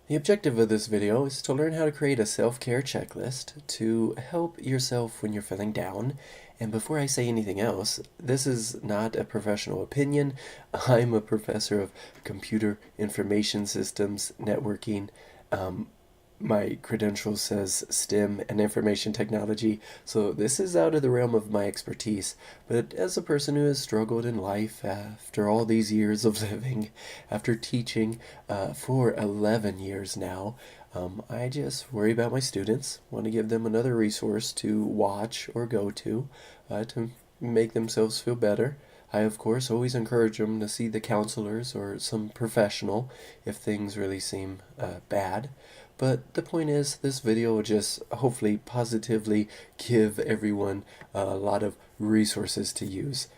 The objective of this video is to learn how to create a self-care checklist to help yourself when you're feeling down. And before I say anything else, this is not a professional opinion. I'm a professor of computer information systems, networking. My credential says STEM and information technology, so this is out of the realm of my expertise. But as a person who has struggled in life after all these years of living, after teaching for 11 years now, I just worry about my students, want to give them another resource to watch or go to make themselves feel better. I, of course, always encourage them to see the counselors or some professional if things really seem bad. But the point is, this video will just hopefully positively give everyone a lot of resources to use,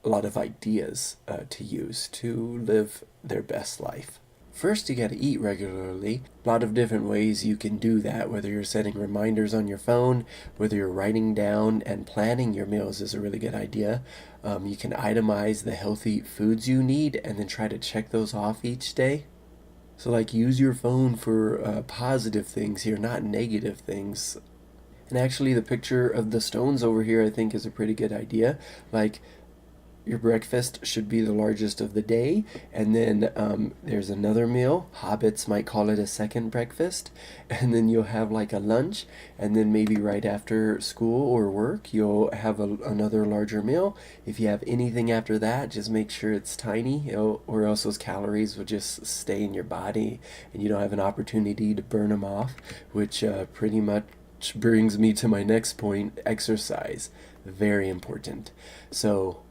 a lot of ideas to use to live their best life. First, you gotta eat regularly. A lot of different ways you can do that, whether you're setting reminders on your phone, whether you're writing down and planning your meals is a really good idea. You can itemize the healthy foods you need and then try to check those off each day. So, like, use your phone for positive things here, not negative things. And actually, the picture of the stones over here I think is a pretty good idea. Like, your breakfast should be the largest of the day, and then there's another meal. Hobbits might call it a second breakfast, and then you'll have like a lunch, and then maybe right after school or work you'll have another larger meal. If you have anything after that, just make sure it's tiny, or else those calories will just stay in your body and you don't have an opportunity to burn them off, which pretty much brings me to my next point: exercise. Very important. So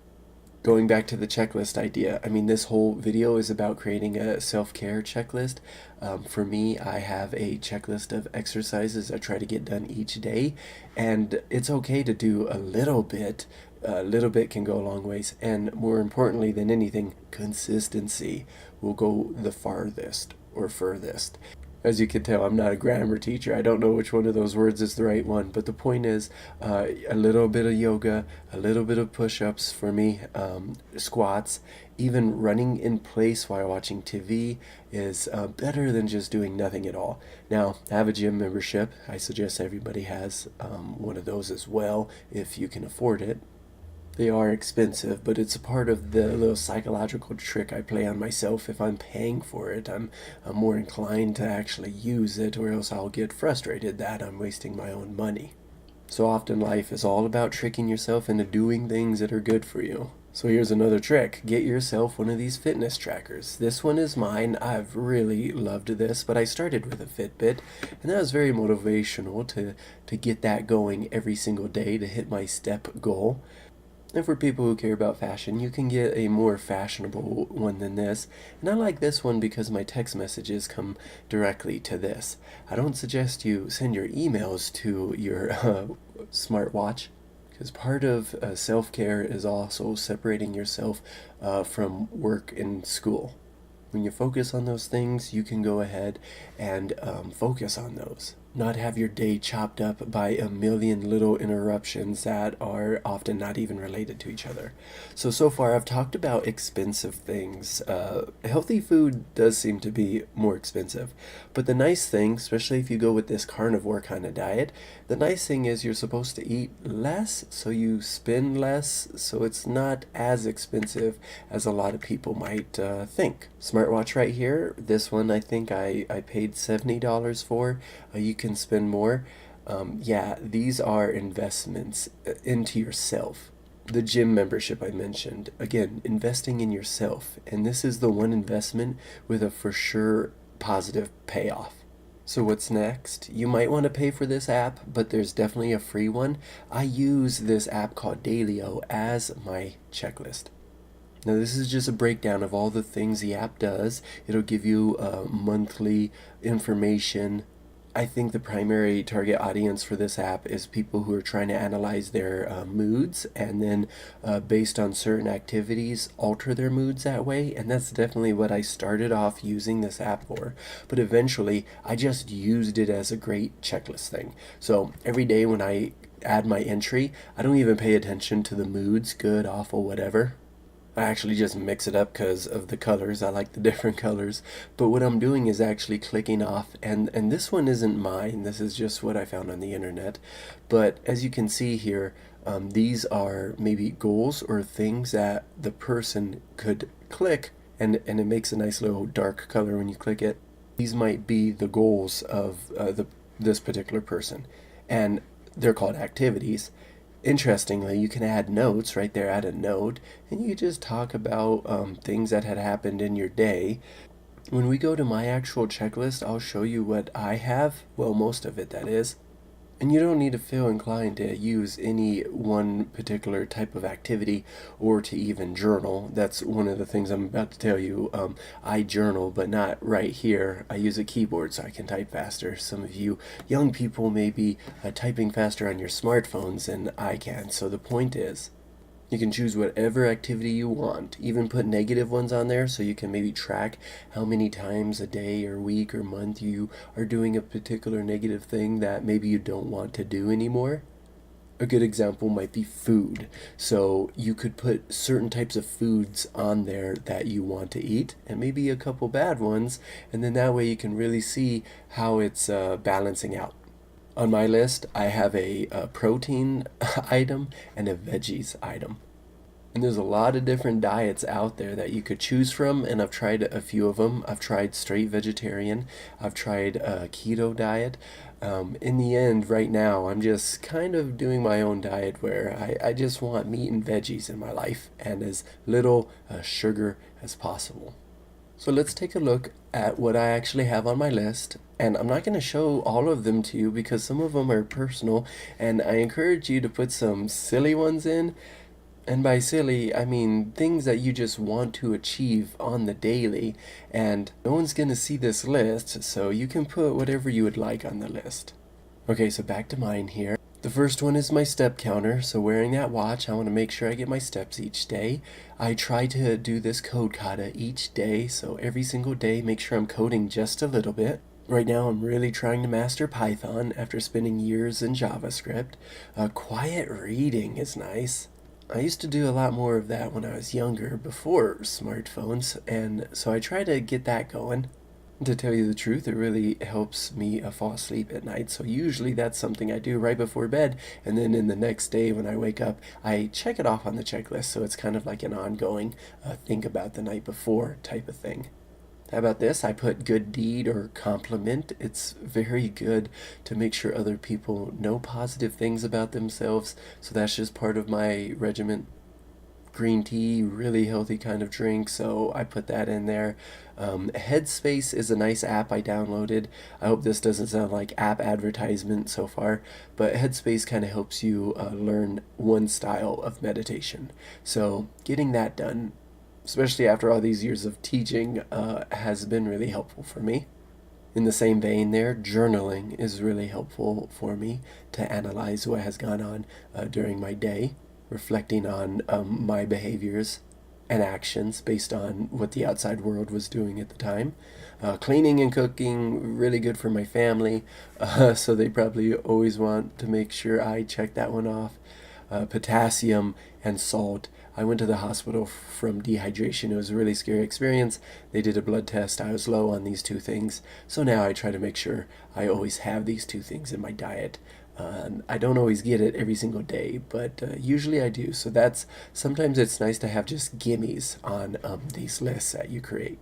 going back to the checklist idea, I mean, this whole video is about creating a self-care checklist. For me, I have a checklist of exercises I try to get done each day, and it's okay to do a little bit. A little bit can go a long ways, and more importantly than anything, consistency will go the farthest or furthest. As you can tell, I'm not a grammar teacher. I don't know which one of those words is the right one, but the point is a little bit of yoga, a little bit of push-ups for me, squats, even running in place while watching TV is better than just doing nothing at all. Now, I have a gym membership. I suggest everybody has one of those as well if you can afford it. They are expensive, but it's a part of the little psychological trick I play on myself. If I'm paying for it, I'm more inclined to actually use it, or else I'll get frustrated that I'm wasting my own money. So often life is all about tricking yourself into doing things that are good for you. So here's another trick. Get yourself one of these fitness trackers. This one is mine. I've really loved this, but I started with a Fitbit, and that was very motivational to get that going every single day to hit my step goal. And for people who care about fashion, you can get a more fashionable one than this. And I like this one because my text messages come directly to this. I don't suggest you send your emails to your smartwatch, because part of self-care is also separating yourself from work and school. When you focus on those things, you can go ahead and focus on those. Not have your day chopped up by a million little interruptions that are often not even related to each other. So far I've talked about expensive things. Healthy food does seem to be more expensive. But the nice thing, especially if you go with this carnivore kind of diet, the nice thing is you're supposed to eat less, so you spend less, so it's not as expensive as a lot of people might think. Smartwatch right here, this one I think I paid $70 for. You can spend more. Yeah, these are investments into yourself. The gym membership I mentioned, again, investing in yourself, and this is the one investment with a for sure positive payoff. So what's next? You might want to pay for this app, but there's definitely a free one. I use this app called Dailyo as my checklist. Now this is just a breakdown of all the things the app does. It'll give you monthly information. I think the primary target audience for this app is people who are trying to analyze their moods, and then based on certain activities alter their moods that way. And that's definitely what I started off using this app for, but eventually I just used it as a great checklist thing. So every day when I add my entry, I don't even pay attention to the moods, good, awful, whatever. I actually just mix it up because of the colors. I like the different colors. But what I'm doing is actually clicking off, and this one isn't mine. This is just what I found on the internet. But as you can see here, these are maybe goals or things that the person could click, and it makes a nice little dark color when you click it. These might be the goals of this particular person, and they're called activities. Interestingly, you can add notes right there, add a note, and you just talk about things that had happened in your day. When we go to my actual checklist, I'll show you what I have. Well, most of it, that is. And you don't need to feel inclined to use any one particular type of activity or to even journal. That's one of the things I'm about to tell you. I journal, but not right here. I use a keyboard so I can type faster. Some of you young people may be typing faster on your smartphones than I can. So the point is, you can choose whatever activity you want, even put negative ones on there so you can maybe track how many times a day or week or month you are doing a particular negative thing that maybe you don't want to do anymore. A good example might be food. So you could put certain types of foods on there that you want to eat and maybe a couple bad ones, and then that way you can really see how it's balancing out. On my list, I have a protein item and a veggies item. And there's a lot of different diets out there that you could choose from, and I've tried a few of them. I've tried straight vegetarian, I've tried a keto diet. In the end, right now, I'm just kind of doing my own diet where I just want meat and veggies in my life and as little sugar as possible. So let's take a look at what I actually have on my list. And I'm not going to show all of them to you because some of them are personal, and I encourage you to put some silly ones in. And by silly, I mean things that you just want to achieve on the daily. And no one's going to see this list, so you can put whatever you would like on the list. Okay, so back to mine here. The first one is my step counter. So wearing that watch, I want to make sure I get my steps each day. I try to do this code kata each day. So every single day, make sure I'm coding just a little bit. Right now, I'm really trying to master Python after spending years in JavaScript. Quiet reading is nice. I used to do a lot more of that when I was younger, before smartphones, and so I try to get that going. To tell you the truth, it really helps me fall asleep at night. So usually that's something I do right before bed, and then in the next day when I wake up, I check it off on the checklist. So it's kind of like an ongoing think about the night before type of thing. How about this? I put good deed or compliment. It's very good to make sure other people know positive things about themselves. So that's just part of my regimen. Green tea, really healthy kind of drink, so I put that in there. Headspace is a nice app I downloaded. I hope this doesn't sound like app advertisement so far, but Headspace kind of helps you learn one style of meditation. So getting that done, especially after all these years of teaching, has been really helpful for me. In the same vein there, journaling is really helpful for me to analyze what has gone on during my day, reflecting on my behaviors and actions based on what the outside world was doing at the time. Cleaning and cooking, really good for my family, so they probably always want to make sure I check that one off. Potassium and salt. I went to the hospital from dehydration. It was a really scary experience. They did a blood test. I was low on these two things. So now I try to make sure I always have these two things in my diet. I don't always get it every single day, but usually I do. So that's sometimes it's nice to have just gimmies on these lists that you create.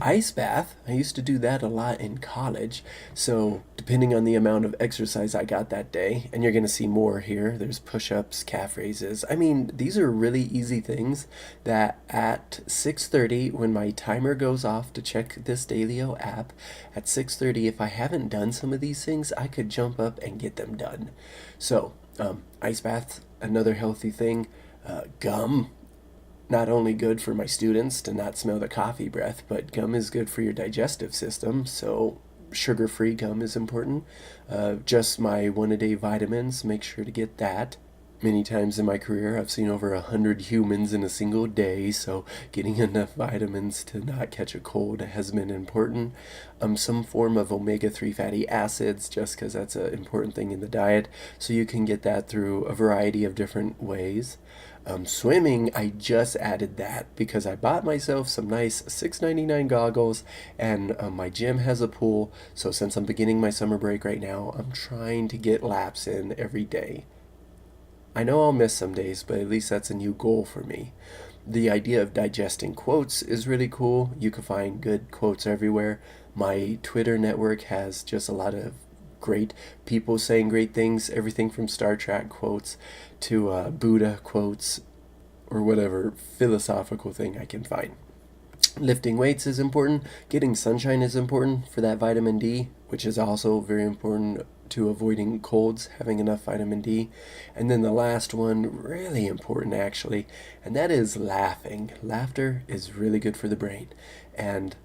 Ice bath, I used to do that a lot in college. So depending on the amount of exercise I got that day, and you're going to see more here, there's push-ups, calf raises. I mean, these are really easy things that at 6:30 when my timer goes off to check this Dailyo app, at 6:30 if I haven't done some of these things, I could jump up and get them done. So, ice bath, another healthy thing. Gum, not only good for my students to not smell the coffee breath, but gum is good for your digestive system, so sugar-free gum is important. Just my one-a-day vitamins, make sure to get that. Many times in my career, I've seen over 100 humans in a single day, so getting enough vitamins to not catch a cold has been important. Some form of omega-3 fatty acids, just because that's an important thing in the diet, so you can get that through a variety of different ways. Swimming, I just added that because I bought myself some nice $6.99 goggles, and my gym has a pool. So since I'm beginning my summer break right now, I'm trying to get laps in every day. I know I'll miss some days, but at least that's a new goal for me. The idea of digesting quotes is really cool. You can find good quotes everywhere. My Twitter network has just a lot of great people saying great things, everything from Star Trek quotes to Buddha quotes or whatever philosophical thing I can find. Lifting weights is important. Getting sunshine is important for that vitamin D, which is also very important to avoiding colds, having enough vitamin D. And then the last one, really important actually, and that is laughing. Laughter is really good for the brain. And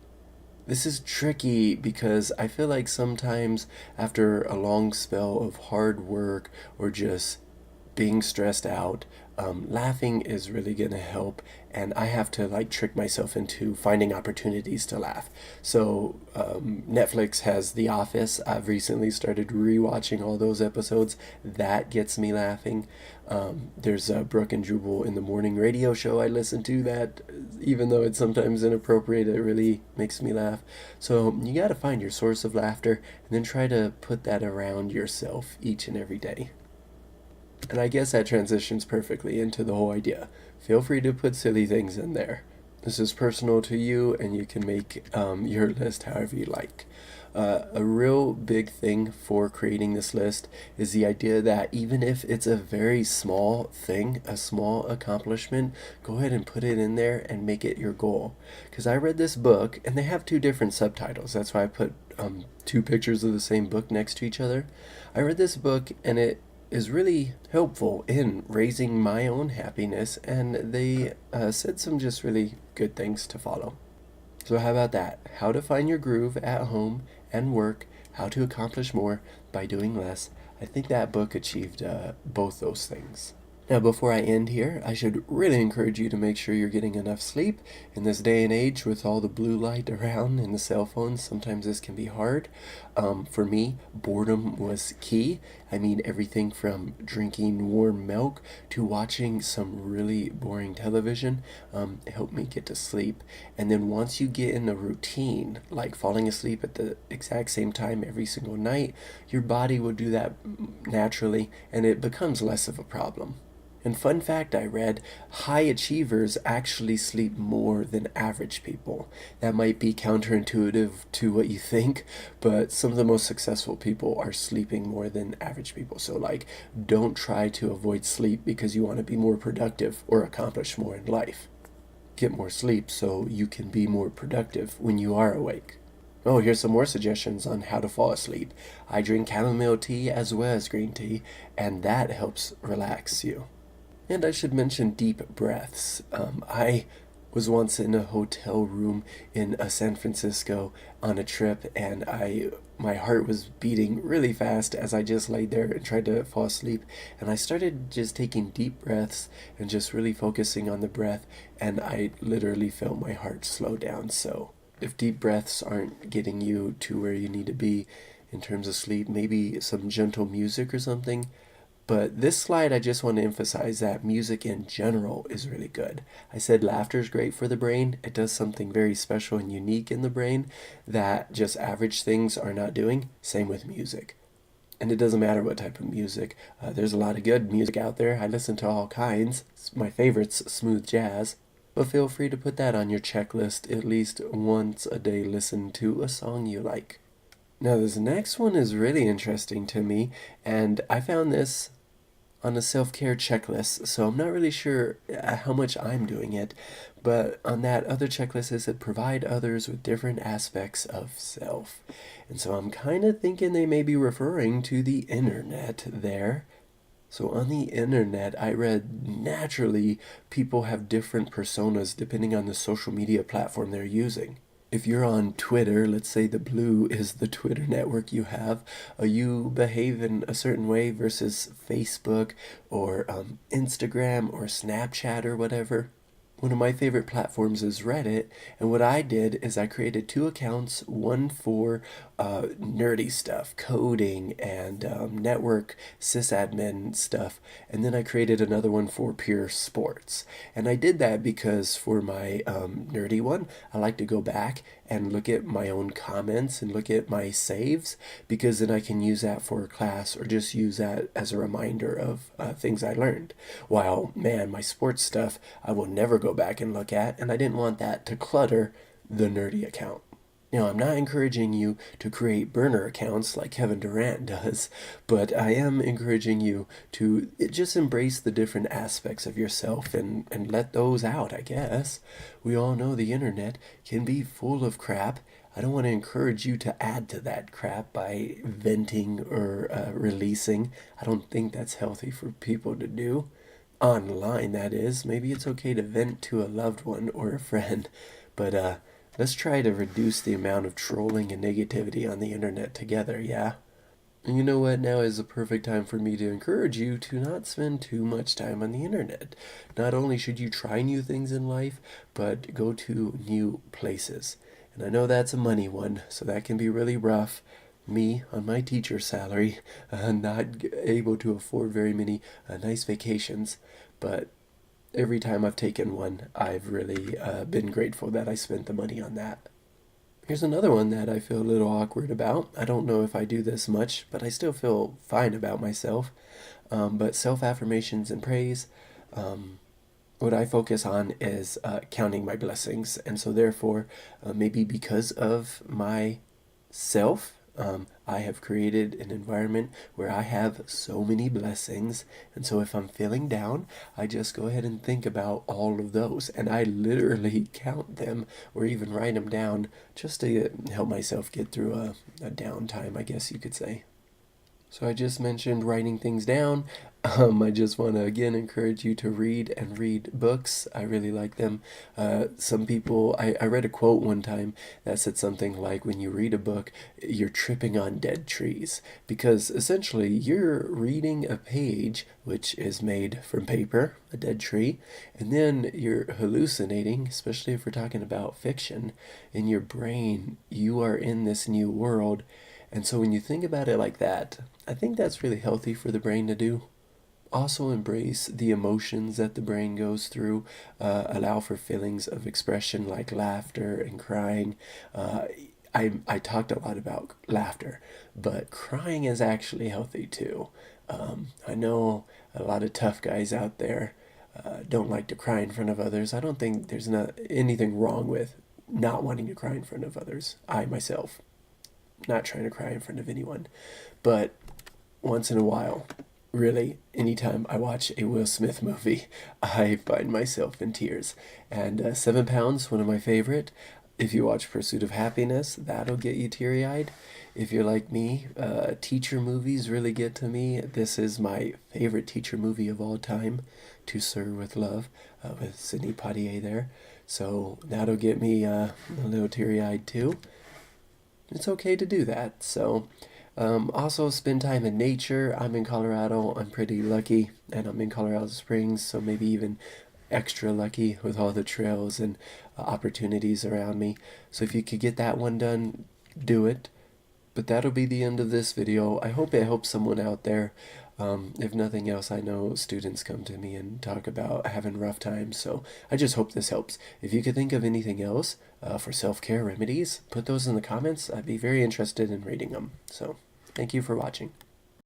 this is tricky because I feel like sometimes after a long spell of hard work or just being stressed out, laughing is really gonna help, and I have to like trick myself into finding opportunities to laugh. So Netflix has The Office. I've recently started rewatching all those episodes. That gets me laughing. There's Brooke and Jubal in the morning radio show I listen to. That, even though it's sometimes inappropriate, it really makes me laugh. So you got to find your source of laughter and then try to put that around yourself each and every day. And I guess that transitions perfectly into the whole idea. Feel free to put silly things in there. This is personal to you, and you can make your list however you like. A real big thing for creating this list is the idea that even if it's a very small thing, a small accomplishment, go ahead and put it in there and make it your goal. Because I read this book, and they have two different subtitles. That's why I put two pictures of the same book next to each other. I read this book, and it is really helpful in raising my own happiness, and they said some just really good things to follow. So how about that? How to find your groove at home and work, how to accomplish more by doing less. I think that book achieved both those things. Now, before I end here, I should really encourage you to make sure you're getting enough sleep. In this day and age, with all the blue light around and the cell phones, sometimes this can be hard. For me, boredom was key. I mean, everything from drinking warm milk to watching some really boring television helped me get to sleep. And then once you get in a routine, like falling asleep at the exact same time every single night, your body will do that naturally, and it becomes less of a problem. And fun fact I read, high achievers actually sleep more than average people. That might be counterintuitive to what you think, but some of the most successful people are sleeping more than average people. So like, don't try to avoid sleep because you want to be more productive or accomplish more in life. Get more sleep so you can be more productive when you are awake. Oh, here's some more suggestions on how to fall asleep. I drink chamomile tea as well as green tea, and that helps relax you. And I should mention deep breaths. I was once in a hotel room in San Francisco on a trip, and my heart was beating really fast as I just laid there and tried to fall asleep. And I started just taking deep breaths and just really focusing on the breath, and I literally felt my heart slow down. So if deep breaths aren't getting you to where you need to be in terms of sleep, maybe some gentle music or something. But this slide, I just want to emphasize that music in general is really good. I said laughter is great for the brain. It does something very special and unique in the brain that just average things are not doing. Same with music. And it doesn't matter what type of music. There's a lot of good music out there. I listen to all kinds. My favorite's smooth jazz. But feel free to put that on your checklist. At least once a day, listen to a song you like. Now, this next one is really interesting to me, and I found this on a self-care checklist, so I'm not really sure how much I'm doing it, but on that other checklist it said provide others with different aspects of self. And so I'm kind of thinking they may be referring to the internet there. So on the internet, I read naturally people have different personas depending on the social media platform they're using. If you're on Twitter, let's say the blue is the Twitter network you have, you behave in a certain way versus Facebook or Instagram or Snapchat or whatever. One of my favorite platforms is Reddit, and what I did is I created two accounts, one for nerdy stuff, coding and network sysadmin stuff, and then I created another one for pure sports. And I did that because for my nerdy one, I like to go back and look at my own comments and look at my saves, because then I can use that for class or just use that as a reminder of things I learned. While, man, my sports stuff I will never go back and look at, and I didn't want that to clutter the nerdy account. Now, I'm not encouraging you to create burner accounts like Kevin Durant does, but I am encouraging you to just embrace the different aspects of yourself and let those out, I guess. We all know the internet can be full of crap. I don't want to encourage you to add to that crap by venting or releasing. I don't think that's healthy for people to do. Online, that is. Maybe it's okay to vent to a loved one or a friend, but let's try to reduce the amount of trolling and negativity on the internet together, yeah? And you know what? Now is the perfect time for me to encourage you to not spend too much time on the internet. Not only should you try new things in life, but go to new places. And I know that's a money one, so that can be really rough. Me, on my teacher salary, not able to afford very many nice vacations, but every time I've taken one, I've really been grateful that I spent the money on that. Here's another one that I feel a little awkward about. I don't know if I do this much, but I still feel fine about myself. But self affirmations and praise, what I focus on is counting my blessings. And so, therefore, maybe because of my self, I have created an environment where I have so many blessings. And so if I'm feeling down, I just go ahead and think about all of those. And I literally count them or even write them down just to help myself get through a downtime, I guess you could say. So I just mentioned writing things down. I just want to again encourage you to read and read books. I really like them. Some people, I read a quote one time that said something like, when you read a book, you're tripping on dead trees. Because essentially, you're reading a page which is made from paper, a dead tree, and then you're hallucinating, especially if we're talking about fiction. In your brain, you are in this new world. And so when you think about it like that, I think that's really healthy for the brain to do. Also embrace the emotions that the brain goes through. Allow for feelings of expression like laughter and crying. I talked a lot about laughter, but crying is actually healthy too. I know a lot of tough guys out there don't like to cry in front of others. I don't think there's not anything wrong with not wanting to cry in front of others. I myself, not trying to cry in front of anyone, but once in a while, really, anytime I watch a Will Smith movie, I find myself in tears. And 7 Pounds, one of my favorite. If you watch Pursuit of Happiness, that'll get you teary eyed. If you're like me, teacher movies really get to me. This is my favorite teacher movie of all time, To Sir with Love, with Sidney Poitier there. So that'll get me a little teary eyed too. It's okay to do that. So, also spend time in nature. I'm in Colorado. I'm pretty lucky, and I'm in Colorado Springs, so maybe even extra lucky with all the trails and opportunities around me. So if you could get that one done, do it. But that'll be the end of this video. I hope it helps someone out there. If nothing else, I know students come to me and talk about having rough times, so I just hope this helps. If you could think of anything else for self-care remedies, put those in the comments. I'd be very interested in reading them. So, thank you for watching.